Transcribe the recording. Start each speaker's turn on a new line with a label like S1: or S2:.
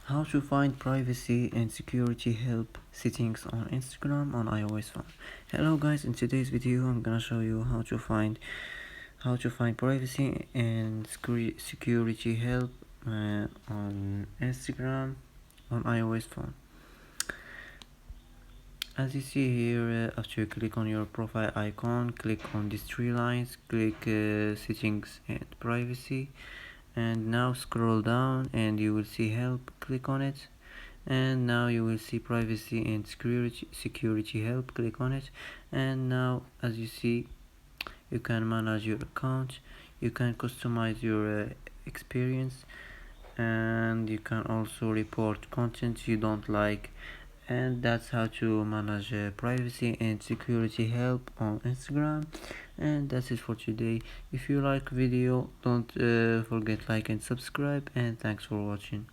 S1: How to find privacy and security help settings on Instagram on iOS phone. Hello guys, in today's video I'm gonna show you how to find privacy and security help on Instagram on iOS phone. As you see here, after you click on your profile icon, click on these three lines, click settings and privacy, and now scroll down and you will see help. Click on it, and now you will see privacy and security help. Click on it, and now as you see, you can manage your account, you can customize your experience, and you can also report content you don't like. And that's how to manage privacy and security help on Instagram. And that's it for today. If you like video, don't forget like and subscribe, and thanks for watching.